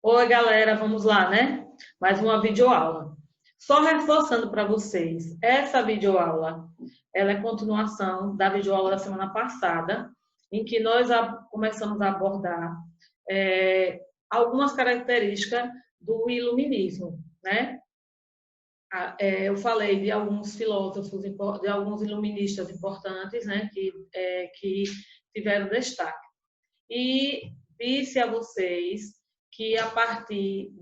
Oi, galera, vamos lá, né? Mais uma videoaula. Só reforçando para vocês, essa videoaula, ela é continuação da videoaula da semana passada, em que nós começamos a abordar algumas características do iluminismo, né? Eu falei de alguns filósofos, de alguns iluministas importantes, né? Que tiveram destaque. E disse a vocês que a partir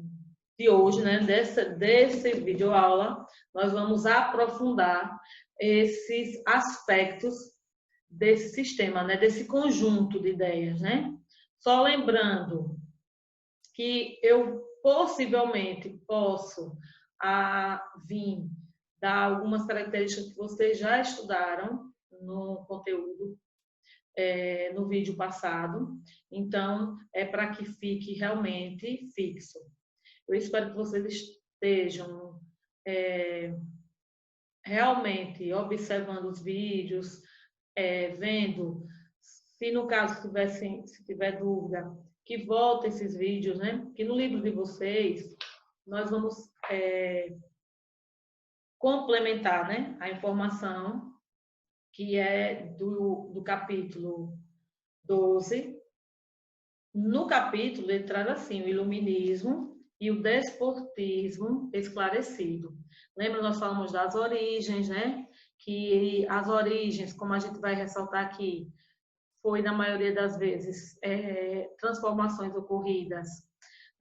de hoje, né, desse vídeo aula, nós vamos aprofundar esses aspectos desse sistema, né, desse conjunto de ideias, né? Só lembrando que eu possivelmente posso vir dar algumas características que vocês já estudaram no conteúdo no vídeo passado. Então, é para que fique realmente fixo. Eu espero que vocês estejam realmente observando os vídeos, vendo. Se no caso se tiver dúvida, que volte esses vídeos, né? Que no livro de vocês nós vamos complementar, né, a informação que é do capítulo 12. No capítulo, ele traz assim, o iluminismo e o desportismo esclarecido. Lembra, nós falamos das origens, né? Que as origens, como a gente vai ressaltar aqui, foi, na maioria das vezes, transformações ocorridas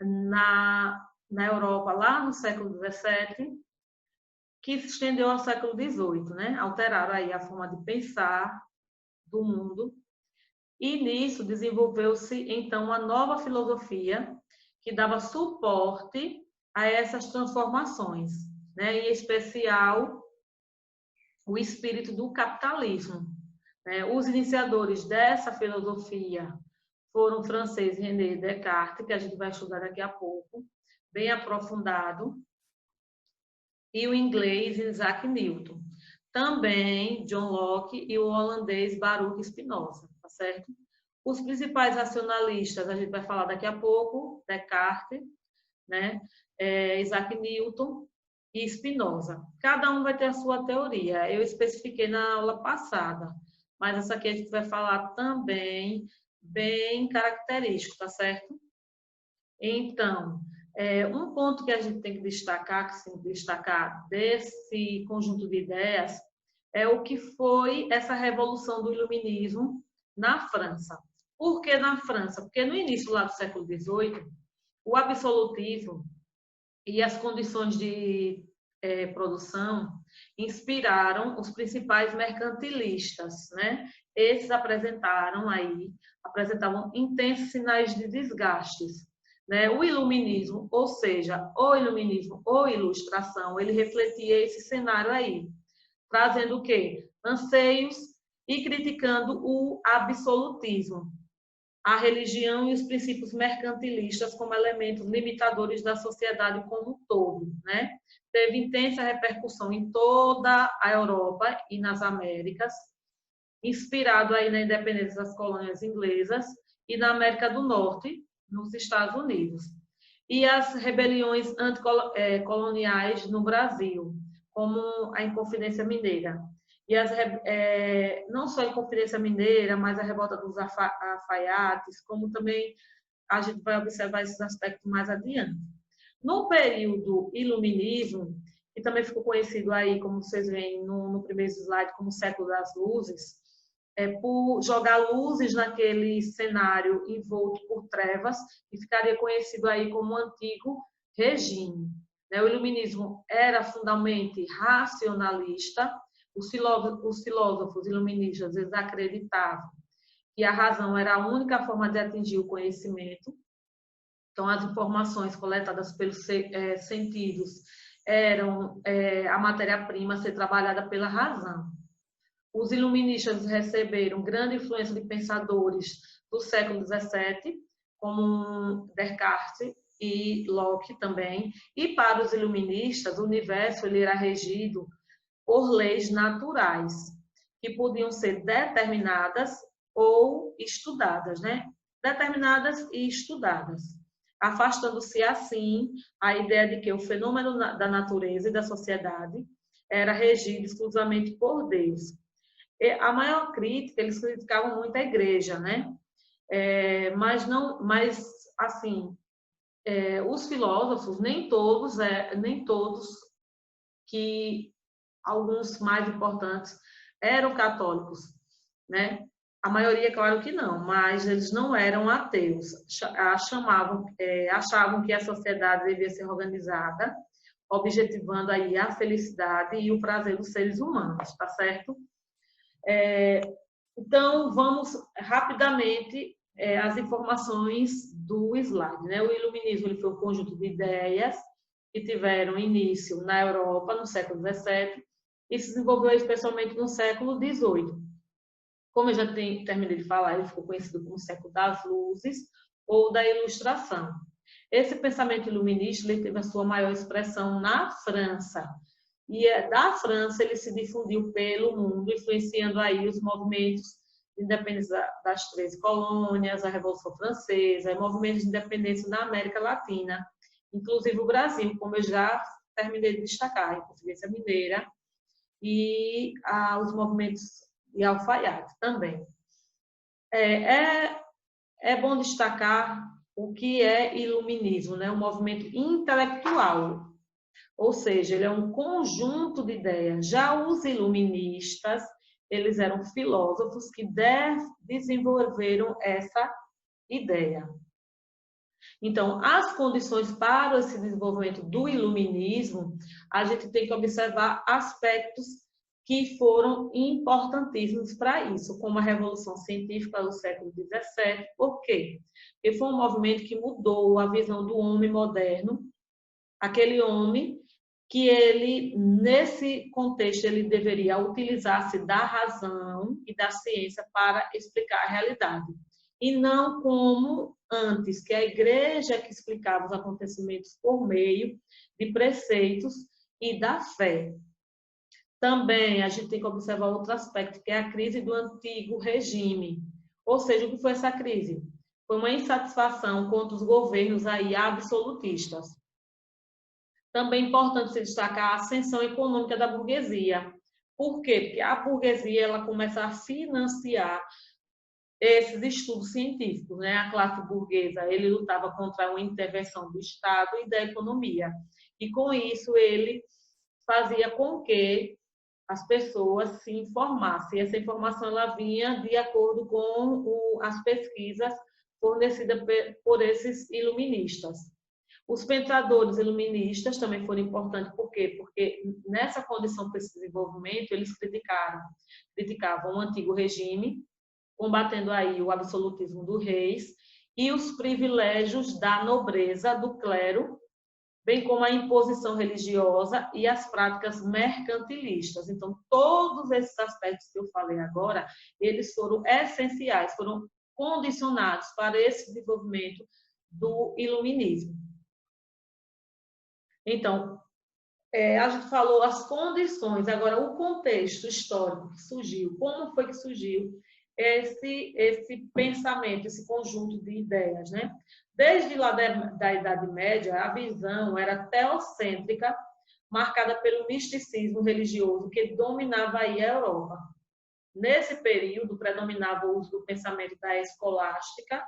na Europa, lá no século XVII, que se estendeu ao século XVIII, né? Alteraram aí a forma de pensar do mundo. E nisso desenvolveu-se, então, uma nova filosofia que dava suporte a essas transformações, né? Em especial, o espírito do capitalismo, né? Os iniciadores dessa filosofia foram o francês René Descartes, que a gente vai estudar daqui a pouco, bem aprofundado, e o inglês Isaac Newton. Também John Locke e o holandês Baruch Spinoza, tá certo? Os principais racionalistas, a gente vai falar daqui a pouco, Descartes, né? Isaac Newton e Spinoza. Cada um vai ter a sua teoria. Eu especifiquei na aula passada, mas essa aqui a gente vai falar também bem característico, tá certo? Então, um ponto que a gente tem que destacar desse conjunto de ideias é o que foi essa revolução do iluminismo na França. Por que na França? Porque no início lá do século XVIII, o absolutismo e as condições de produção inspiraram os principais mercantilistas, né? Esses apresentavam intensos sinais de desgastes, né? O iluminismo, ou seja, o iluminismo ou ilustração, ele refletia esse cenário aí, trazendo o quê? Anseios e criticando o absolutismo, a religião e os princípios mercantilistas como elementos limitadores da sociedade como um todo, né? Teve intensa repercussão em toda a Europa e nas Américas, inspirado aí na independência das colônias inglesas e na América do Norte, nos Estados Unidos. E as rebeliões anticoloniais no Brasil, como a Inconfidência Mineira. E não só a Inconfidência Mineira, mas a revolta dos alfaiates, como também a gente vai observar esses aspectos mais adiante. No período iluminismo, que também ficou conhecido aí, como vocês veem no primeiro slide, como o século das luzes, por jogar luzes naquele cenário envolto por trevas, e ficaria conhecido aí como o antigo regime. O iluminismo era fundamentalmente racionalista. Os filósofos iluministas, eles acreditavam que a razão era a única forma de atingir o conhecimento. Então, as informações coletadas pelos sentidos eram a matéria-prima a ser trabalhada pela razão. Os iluministas receberam grande influência de pensadores do século XVII, como Descartes e Locke também. E para os iluministas, o universo ele era regido por leis naturais, que podiam ser determinadas ou estudadas, né? Determinadas e estudadas. afastando-se assim a ideia de que o fenômeno da natureza e da sociedade era regido exclusivamente por Deus. E a maior crítica, eles criticavam muito a igreja, né? Mas assim, os filósofos, nem todos, que alguns mais importantes eram católicos, né? A maioria, claro que não, mas eles não eram ateus. Achavam que a sociedade devia ser organizada, objetivando aí a felicidade e o prazer dos seres humanos, tá certo? Então, vamos rapidamente as informações do slide, né? O iluminismo ele foi um conjunto de ideias que tiveram início na Europa no século XVII e se desenvolveu especialmente no século XVIII. Como eu já terminei de falar, ele ficou conhecido como século das luzes ou da ilustração. Esse pensamento iluminista ele teve a sua maior expressão na França. E da França ele se difundiu pelo mundo, influenciando aí os movimentos de independência das 13 colônias, a Revolução Francesa, e movimentos de independência na América Latina, inclusive o Brasil, como eu já terminei de destacar, a Inconfidência Mineira e os movimentos e alfaiate também. É bom destacar o que é iluminismo, né? Um movimento intelectual, ou seja, ele é um conjunto de ideias. Já os iluministas, eles eram filósofos que desenvolveram essa ideia. Então, as condições para esse desenvolvimento do iluminismo, a gente tem que observar aspectos que foram importantíssimos para isso, como a Revolução Científica do século XVII. Por quê? Porque foi um movimento que mudou a visão do homem moderno, aquele homem que ele, nesse contexto, ele deveria utilizar-se da razão e da ciência para explicar a realidade. E não como antes, que a igreja que explicava os acontecimentos por meio de preceitos e da fé. Também a gente tem que observar outro aspecto, que é a crise do antigo regime. Ou seja, o que foi essa crise? Foi uma insatisfação contra os governos aí absolutistas. Também é importante se destacar a ascensão econômica da burguesia. Por quê? Porque a burguesia ela começa a financiar esses estudos científicos, né? A classe burguesa ele lutava contra uma intervenção do Estado e da economia. E com isso ele fazia com que as pessoas se informassem. Essa informação ela vinha de acordo com as pesquisas fornecidas por esses iluministas. Os pensadores iluministas também foram importantes, por quê? Porque nessa condição para esse desenvolvimento, eles criticavam o antigo regime, combatendo aí o absolutismo dos reis e os privilégios da nobreza, do clero, bem como a imposição religiosa e as práticas mercantilistas. Então, todos esses aspectos que eu falei agora, eles foram essenciais, foram condicionados para esse desenvolvimento do iluminismo. Então, a gente falou as condições, agora o contexto histórico que surgiu, como foi que surgiu esse pensamento, esse conjunto de ideias, né? Desde lá da Idade Média, a visão era teocêntrica, marcada pelo misticismo religioso que dominava aí a Europa. Nesse período, predominava o uso do pensamento da escolástica,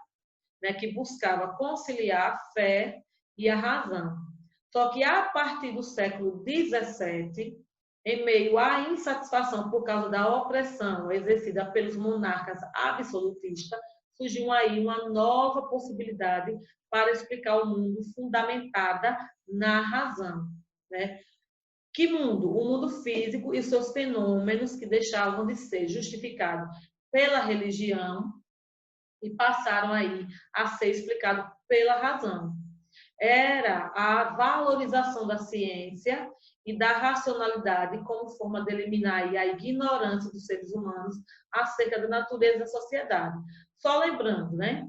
né, que buscava conciliar a fé e a razão. Só que a partir do século XVII, em meio à insatisfação por causa da opressão exercida pelos monarcas absolutistas, surgiu aí uma nova possibilidade para explicar o mundo fundamentada na razão, né? Que mundo? O mundo físico e seus fenômenos que deixavam de ser justificados pela religião e passaram aí a ser explicados pela razão. Era a valorização da ciência e da racionalidade como forma de eliminar a ignorância dos seres humanos acerca da natureza da sociedade. Só lembrando, né?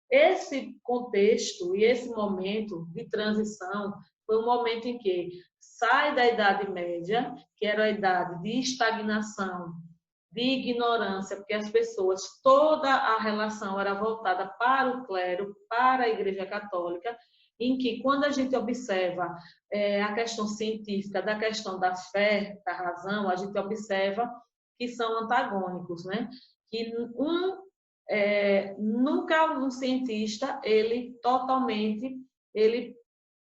Esse contexto e esse momento de transição foi um momento em que sai da Idade Média, que era a idade de estagnação de ignorância, porque as pessoas, toda a relação era voltada para o clero, para a Igreja Católica, em que, quando a gente observa a questão científica da questão da fé, da razão, a gente observa que são antagônicos, né? Que nunca um cientista, ele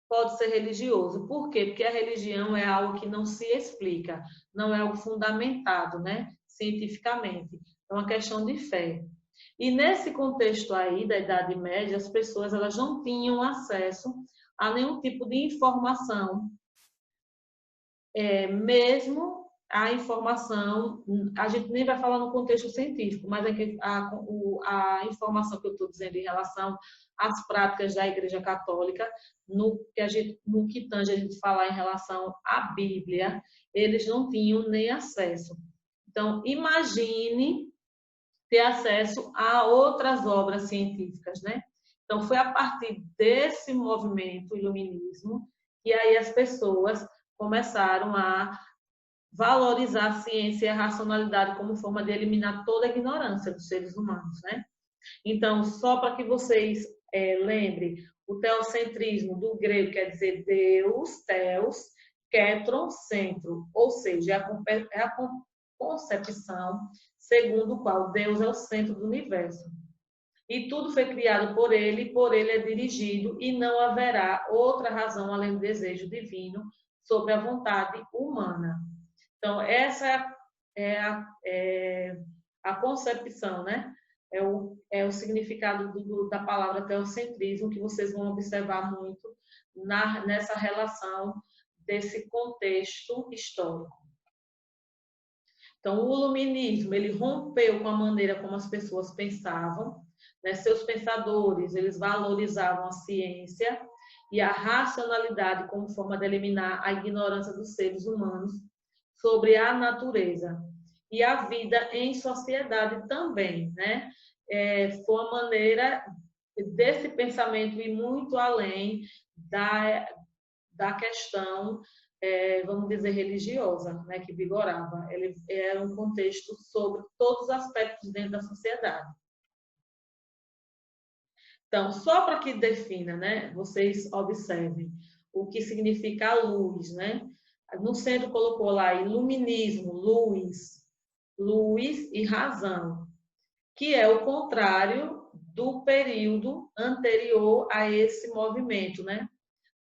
pode ser religioso. Por quê? Porque a religião é algo que não se explica, não é algo fundamentado, né, cientificamente. É uma questão de fé. E nesse contexto aí da Idade Média, as pessoas elas não tinham acesso a nenhum tipo de informação, mesmo a informação, a gente nem vai falar no contexto científico, mas a informação que eu estou dizendo em relação às práticas da Igreja Católica, no que tange a gente falar em relação à Bíblia, eles não tinham nem acesso. Então, imagine ter acesso a outras obras científicas, né? Então, foi a partir desse movimento, o iluminismo, que aí as pessoas começaram a valorizar a ciência e a racionalidade como forma de eliminar toda a ignorância dos seres humanos, né? Então, só para que vocês lembrem, o teocentrismo do grego quer dizer Deus, Theos, Ketron, centro, ou seja, é a concepção segundo o qual Deus é o centro do universo. E tudo foi criado por ele é dirigido, e não haverá outra razão além do desejo divino sobre a vontade humana. Então, essa é a concepção, né? É o significado da palavra teocentrismo, que vocês vão observar muito nessa relação desse contexto histórico. Então, o iluminismo, ele rompeu com a maneira como as pessoas pensavam, né? Seus pensadores, eles valorizavam a ciência e a racionalidade como forma de eliminar a ignorância dos seres humanos sobre a natureza e a vida em sociedade também, né? Foi uma maneira desse pensamento ir muito além da questão, vamos dizer, religiosa, né, que vigorava. Ele era um contexto sobre todos os aspectos dentro da sociedade. Então, só para que defina, né, vocês observem o que significa a luz, né? No centro colocou lá iluminismo, luz e razão, que é o contrário do período anterior a esse movimento, né?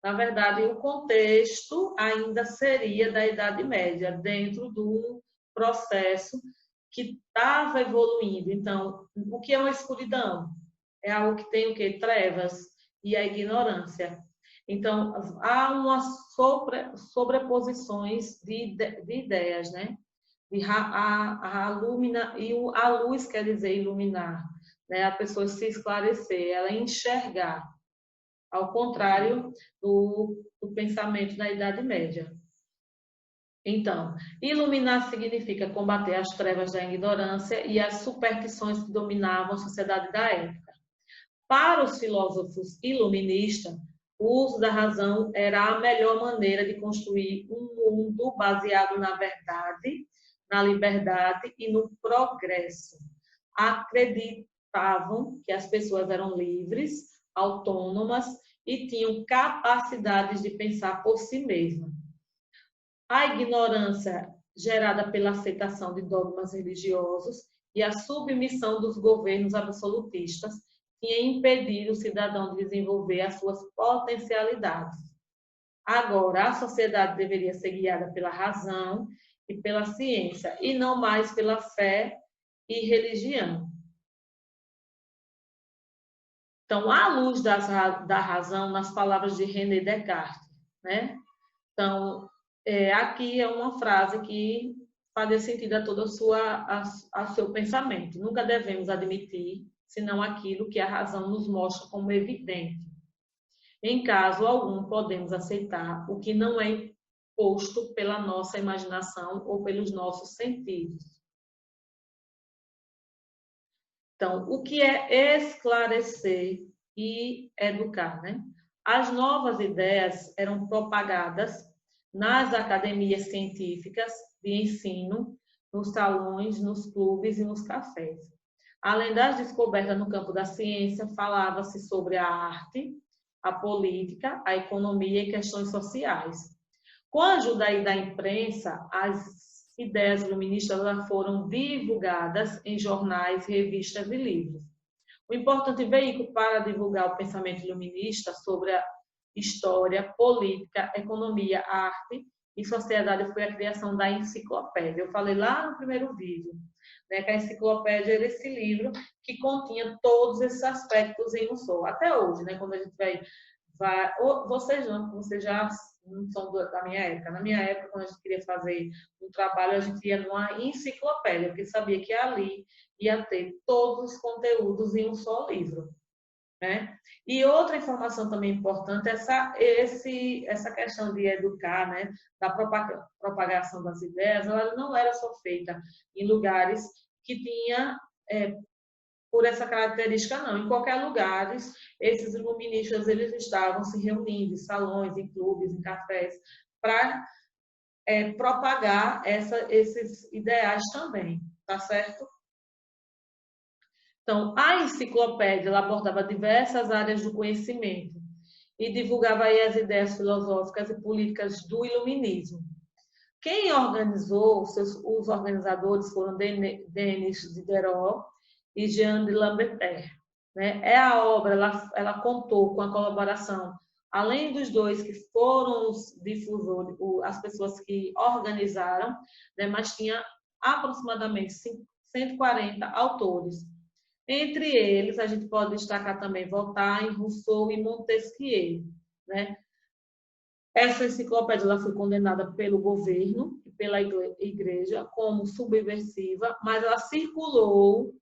Na verdade, o contexto ainda seria da Idade Média, dentro do processo que estava evoluindo. Então, o que é uma escuridão? É algo que tem o quê? Trevas e a ignorância. Então, há umas sobreposições de ideias, né? A luz quer dizer iluminar, né? A pessoa se esclarecer, ela enxergar, ao contrário do pensamento da Idade Média. Então, iluminar significa combater as trevas da ignorância e as superstições que dominavam a sociedade da época. Para os filósofos iluministas, o uso da razão era a melhor maneira de construir um mundo baseado na verdade, na liberdade e no progresso. Acreditavam que as pessoas eram livres, autônomas e tinham capacidades de pensar por si mesmas. A ignorância gerada pela aceitação de dogmas religiosos e a submissão dos governos absolutistas tinha impedido o cidadão de desenvolver as suas potencialidades. Agora, a sociedade deveria ser guiada pela razão e pela ciência, e não mais pela fé e religião. Então, à luz da razão, nas palavras de René Descartes, né? Então, aqui é uma frase que faz sentido a todo o seu pensamento. Nunca devemos admitir senão aquilo que a razão nos mostra como evidente. Em caso algum, podemos aceitar o que não é imposto pela nossa imaginação ou pelos nossos sentidos. Então, o que é esclarecer e educar, né? As novas ideias eram propagadas nas academias científicas de ensino nos salões, nos clubes e nos cafés. Além das descobertas no campo da ciência, falava-se sobre a arte, a política, a economia e questões sociais. Com a ajuda aí da imprensa, as ideias iluministas foram divulgadas em jornais, revistas e livros. O importante veículo para divulgar o pensamento iluminista sobre a história, política, economia, arte e sociedade foi a criação da enciclopédia. Eu falei lá no primeiro vídeo, né, que a enciclopédia era esse livro que continha todos esses aspectos em um só. Até hoje, né, quando a gente vocês já não são da minha época. Na minha época, quando a gente queria fazer um trabalho, a gente ia numa enciclopédia, porque sabia que ali ia ter todos os conteúdos em um só livro. Né? E outra informação também importante é essa questão de educar, né? Da propagação das ideias, ela não era só feita em lugares que tinha por essa característica, não. Em qualquer lugar, esses iluministas eles estavam se reunindo em salões, em clubes, em cafés, para propagar esses ideais também, tá certo? Então, a enciclopédia ela abordava diversas áreas do conhecimento e divulgava aí as ideias filosóficas e políticas do iluminismo. Quem organizou, os organizadores foram Denis Diderot e Jean de Lamberter. Né? A obra ela contou com a colaboração, além dos dois que foram os difusores, as pessoas que organizaram, né? Mas tinha aproximadamente 140 autores. Entre eles, a gente pode destacar também Voltaire, Rousseau e Montesquieu. Né? Essa enciclopédia ela foi condenada pelo governo e pela igreja como subversiva, mas ela circulou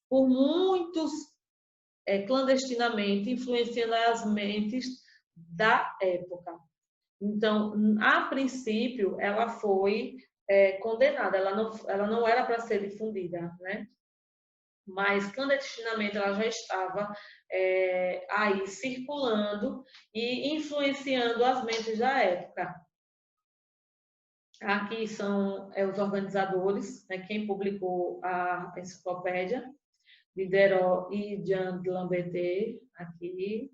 por muitos clandestinamente, influenciando as mentes da época. Então, a princípio, ela foi condenada, ela não era para ser difundida, né? Mas clandestinamente ela já estava aí circulando e influenciando as mentes da época. Aqui são os organizadores, né, quem publicou a enciclopédia, Diderot e Jean de Lamberter, aqui.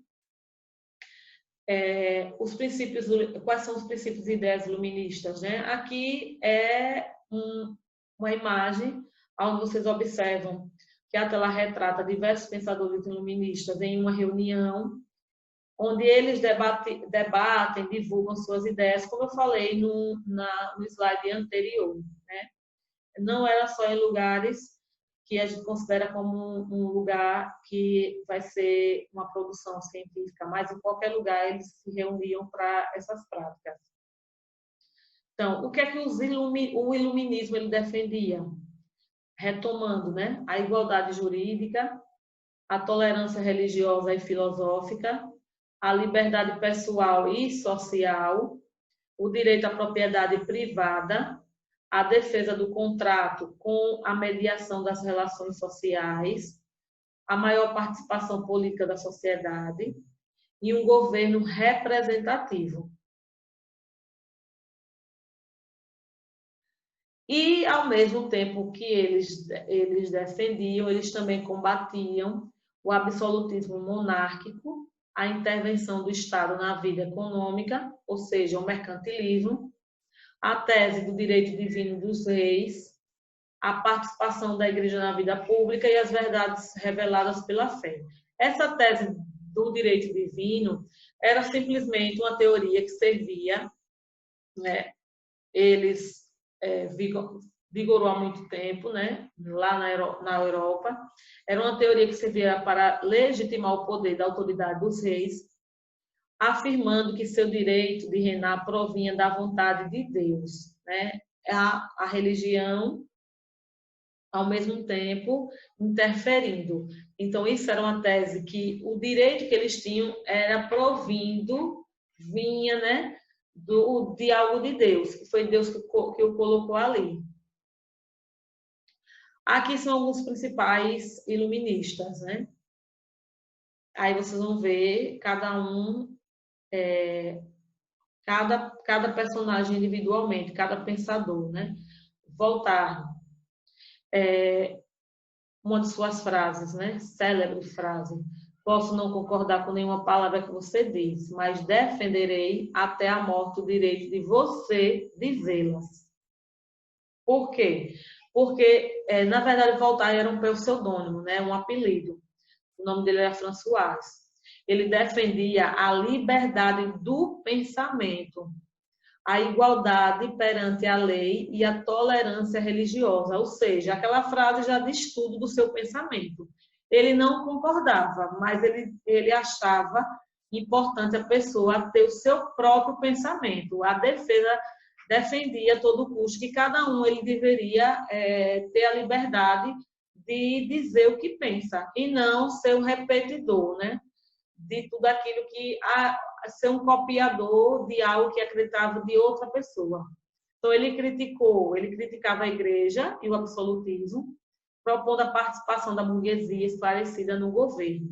Quais são os princípios e ideias iluministas? Né? Aqui é uma imagem onde vocês observam que a tela retrata diversos pensadores iluministas em uma reunião, onde eles debatem, divulgam suas ideias, como eu falei no slide anterior. Né? Não era só em lugares que a gente considera como um lugar que vai ser uma produção científica, mas em qualquer lugar eles se reuniam para essas práticas. Então, o que é que o iluminismo ele defendia? Retomando, né? A igualdade jurídica, a tolerância religiosa e filosófica, a liberdade pessoal e social, o direito à propriedade privada, a defesa do contrato com a mediação das relações sociais, a maior participação política da sociedade e um governo representativo. E, ao mesmo tempo que eles defendiam, eles também combatiam o absolutismo monárquico, a intervenção do Estado na vida econômica, ou seja, o mercantilismo, a tese do direito divino dos reis, a participação da igreja na vida pública e as verdades reveladas pela fé. Essa tese do direito divino era simplesmente uma teoria que servia, né, vigorou há muito tempo, né, lá na Europa. Era uma teoria que servia para legitimar o poder da autoridade dos reis, afirmando que seu direito de reinar provinha da vontade de Deus. Né? A religião, ao mesmo tempo, interferindo. Então, isso era uma tese que o direito que eles tinham era vinha, né, de algo de Deus, que foi Deus que o colocou ali. Aqui são alguns principais iluministas, né? Aí vocês vão ver cada personagem individualmente, cada pensador, né? Voltaire, uma de suas frases, né? Célebre frase. Posso não concordar com nenhuma palavra que você diz, mas defenderei até a morte o direito de você dizê-las. Por quê? Porque, na verdade, Voltaire era um pseudônimo, né? Um apelido. O nome dele era François. Ele defendia a liberdade do pensamento, a igualdade perante a lei e a tolerância religiosa, ou seja, aquela frase já diz tudo do seu pensamento. Ele não concordava, mas ele achava importante a pessoa ter o seu próprio pensamento. A defesa defendia a todo custo que cada um ele deveria ter a liberdade de dizer o que pensa e não ser um repetidor, né? De tudo aquilo que ser um copiador de algo que acreditava de outra pessoa. Então ele criticava a igreja e o absolutismo, propondo a participação da burguesia esclarecida no governo.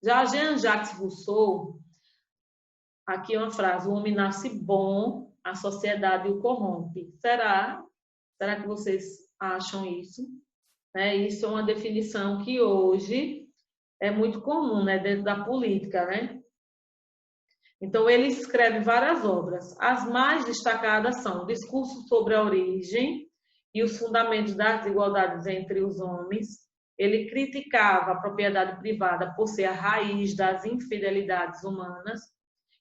Já Jean-Jacques Rousseau, aqui é uma frase: o homem nasce bom, a sociedade o corrompe. Será que vocês acham isso? Isso é uma definição que hoje é muito comum, né, dentro da política, né? Então, ele escreve várias obras. As mais destacadas são Discurso sobre a Origem e os Fundamentos das Desigualdades entre os Homens. Ele criticava a propriedade privada por ser a raiz das infidelidades humanas.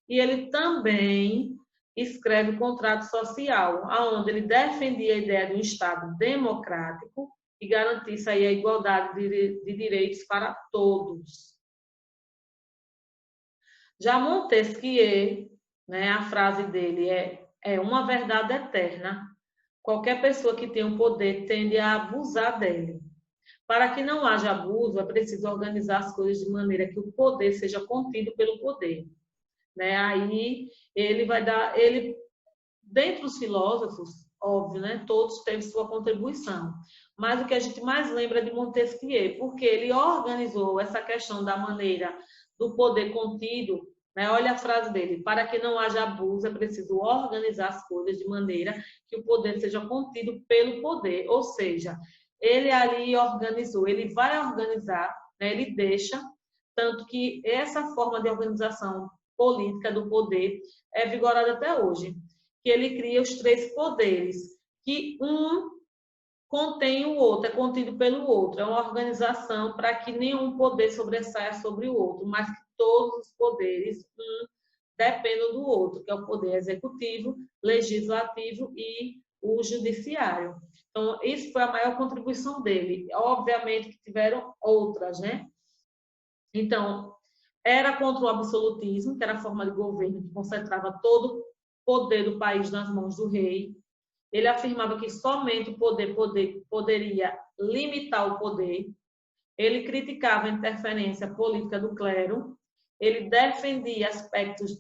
E ele também escreve o Contrato Social, onde ele defendia a ideia de um Estado democrático e garantisse aí a igualdade de direitos para todos. Já Montesquieu, né, a frase dele é uma verdade eterna. Qualquer pessoa que tem o poder tende a abusar dele. Para que não haja abuso, é preciso organizar as coisas de maneira que o poder seja contido pelo poder. Né? Aí dentre os filósofos, óbvio, né, todos teve sua contribuição. Mas o que a gente mais lembra é de Montesquieu, porque ele organizou essa questão da maneira do poder contido, né? Olha a frase dele: para que não haja abuso, é preciso organizar as coisas de maneira que o poder seja contido pelo poder. Ou seja, ele ali organizou, ele vai organizar, né? Ele deixa, tanto que essa forma de organização política do poder é vigorada até hoje, que ele cria os três poderes, que um contém o outro, é contido pelo outro. É uma organização para que nenhum poder sobressaia sobre o outro, mas que todos os poderes dependam do outro, que é o poder executivo, legislativo e o judiciário. Então, isso foi a maior contribuição dele. Obviamente que tiveram outras, né? Então, era contra o absolutismo, que era a forma de governo que concentrava todo o poder do país nas mãos do rei. Ele afirmava que somente o poder poderia limitar o poder. Ele criticava a interferência política do clero. Ele defendia aspectos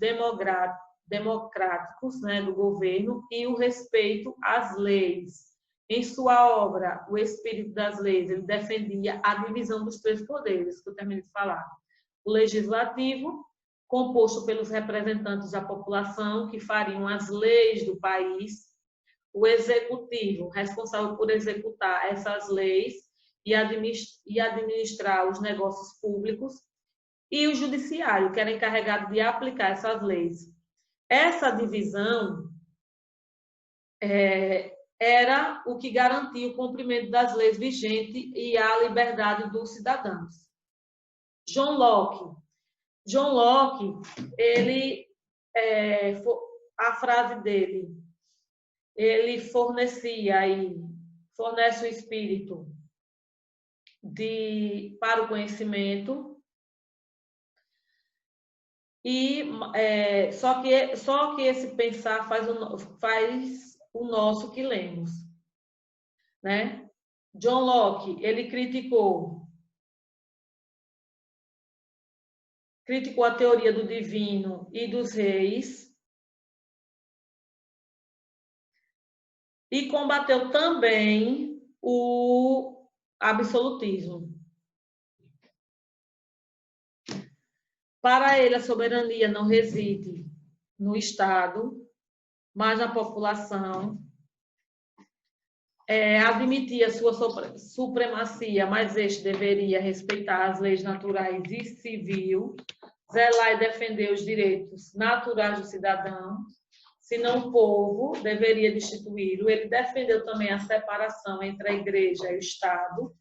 democráticos, né, do governo e o respeito às leis. Em sua obra, O Espírito das Leis, ele defendia a divisão dos três poderes, que eu terminei de falar. O legislativo, composto pelos representantes da população, que fariam as leis do país. O executivo, responsável por executar essas leis e administrar os negócios públicos. E o judiciário, que era encarregado de aplicar essas leis. Essa divisão era o que garantia o cumprimento das leis vigentes e a liberdade dos cidadãos. John Locke, ele, a frase dele, ele fornece o espírito para o conhecimento, e só que esse pensar faz o nosso que lemos, né? John Locke, ele criticou a teoria do divino e dos reis e combateu também o absolutismo. Para ele, a soberania não reside no Estado, mas na população. admitia sua supremacia, mas este deveria respeitar as leis naturais e civil, zelar e defender os direitos naturais do cidadão, senão o povo deveria destituí-lo. Ele defendeu também a separação entre a igreja e o Estado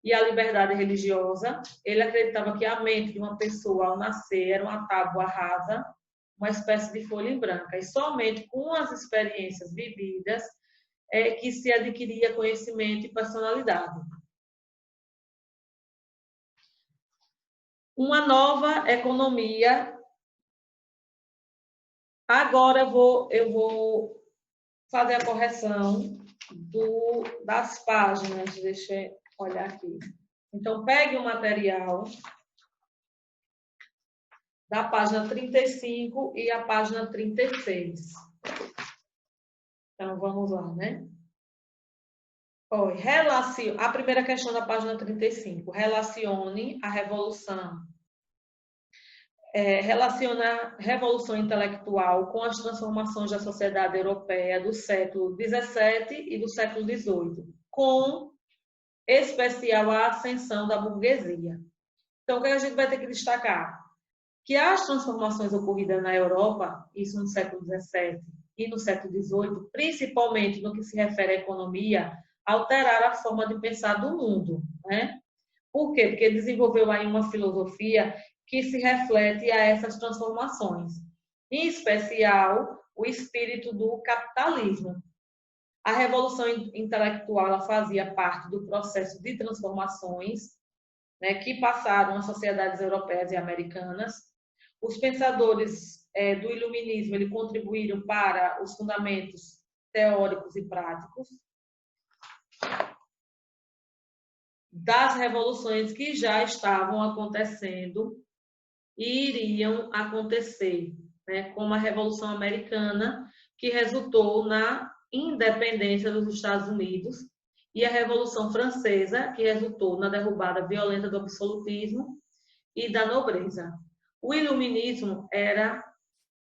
e a liberdade religiosa. Ele acreditava que a mente de uma pessoa, ao nascer, era uma tábua rasa, uma espécie de folha em branca, e somente com as experiências vividas é que se adquiria conhecimento e personalidade. Uma nova economia. Agora eu vou fazer a correção das páginas. Deixa eu olhar aqui. Então, pegue o material da página 35 e a página 36. Então, vamos lá, né? A primeira questão da página 35. Relacione a revolução. Relaciona a revolução intelectual com as transformações da sociedade europeia do século XVII e do século XVIII, com especial a ascensão da burguesia. Então, o que a gente vai ter que destacar? Que as transformações ocorridas na Europa, isso no século XVII e no século XVIII, principalmente no que se refere à economia, alteraram a forma de pensar do mundo, né? Por quê? Porque desenvolveu aí uma filosofia que se reflete a essas transformações, em especial o espírito do capitalismo. A revolução intelectual ela fazia parte do processo de transformações, né, que passaram as sociedades europeias e americanas. Os pensadores do iluminismo eles contribuíram para os fundamentos teóricos e práticos das revoluções que já estavam acontecendo e iriam acontecer, né, como a Revolução Americana, que resultou na independência dos Estados Unidos, e a Revolução Francesa, que resultou na derrubada violenta do absolutismo e da nobreza. O iluminismo era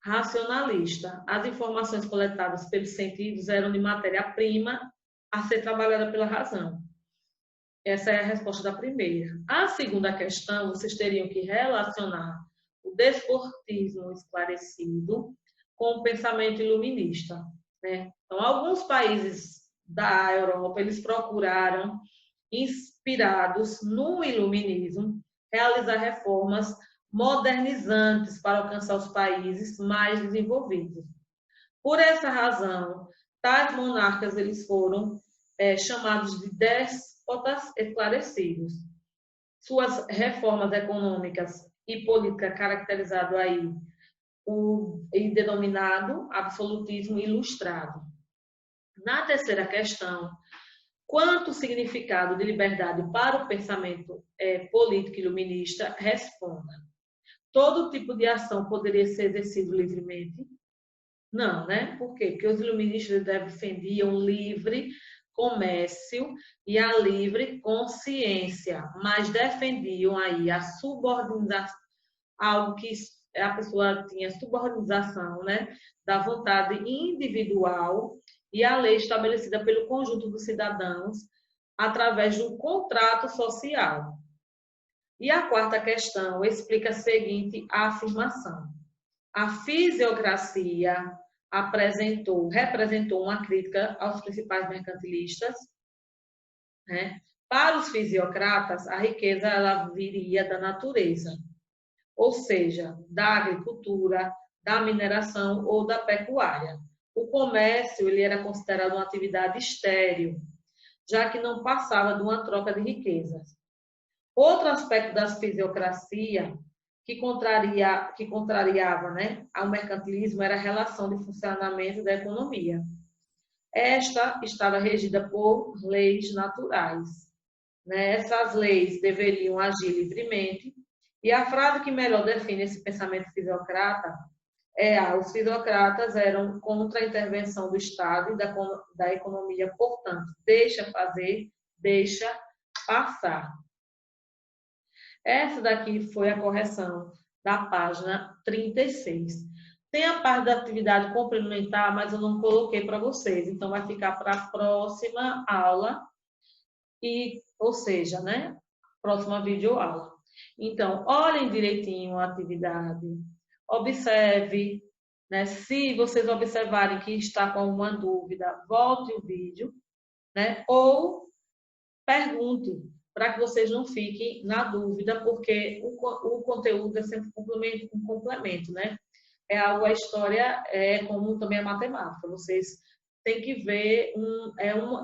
racionalista. As informações coletadas pelos sentidos eram de matéria-prima a ser trabalhada pela razão. Essa é a resposta da primeira. A segunda questão, vocês teriam que relacionar o despotismo esclarecido com o pensamento iluminista, né? Então, alguns países da Europa, eles procuraram, inspirados no iluminismo, realizar reformas modernizantes para alcançar os países mais desenvolvidos. Por essa razão, tais monarcas eles foram chamados de déspotas esclarecidos. Suas reformas econômicas e políticas caracterizado aí e denominado absolutismo ilustrado. Na terceira questão, quanto significado de liberdade para o pensamento político iluminista? Responda. Todo tipo de ação poderia ser exercido livremente? Não, né? Por quê? Porque os iluministas defendiam o livre comércio e a livre consciência, mas defendiam aí a subordinação, algo que a pessoa tinha subordinação, né, da vontade individual e a lei estabelecida pelo conjunto dos cidadãos através de um contrato social. E a quarta questão explica a seguinte afirmação. A fisiocracia representou uma crítica aos principais mercantilistas, né? Para os fisiocratas, a riqueza ela viria da natureza, ou seja, da agricultura, da mineração ou da pecuária. O comércio ele era considerado uma atividade estéril, já que não passava de uma troca de riquezas. Outro aspecto da fisiocracia que contrariava, né, ao mercantilismo era a relação de funcionamento da economia. Esta estava regida por leis naturais, né? Essas leis deveriam agir livremente. E a frase que melhor define esse pensamento fisiocrata os fisiocratas eram contra a intervenção do Estado e da economia, portanto, deixa fazer, deixa passar. Essa daqui foi a correção da página 36. Tem a parte da atividade complementar, mas eu não coloquei para vocês. Então, vai ficar para a próxima aula, ou seja, né? Próxima videoaula. Então, olhem direitinho a atividade. Observe, né? Se vocês observarem que está com alguma dúvida, volte o vídeo, né? Ou pergunte, para que vocês não fiquem na dúvida, porque o conteúdo é sempre um complemento, né? É algo, a história é como também a matemática. Vocês têm que ver,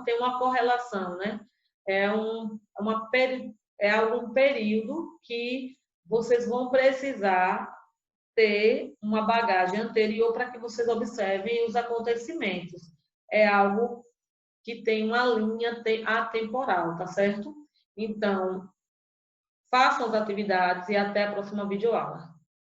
tem uma correlação, né? É algum período que vocês vão precisar ter uma bagagem anterior para que vocês observem os acontecimentos. É algo que tem uma linha atemporal, tá certo? Então, façam as atividades e até a próxima videoaula.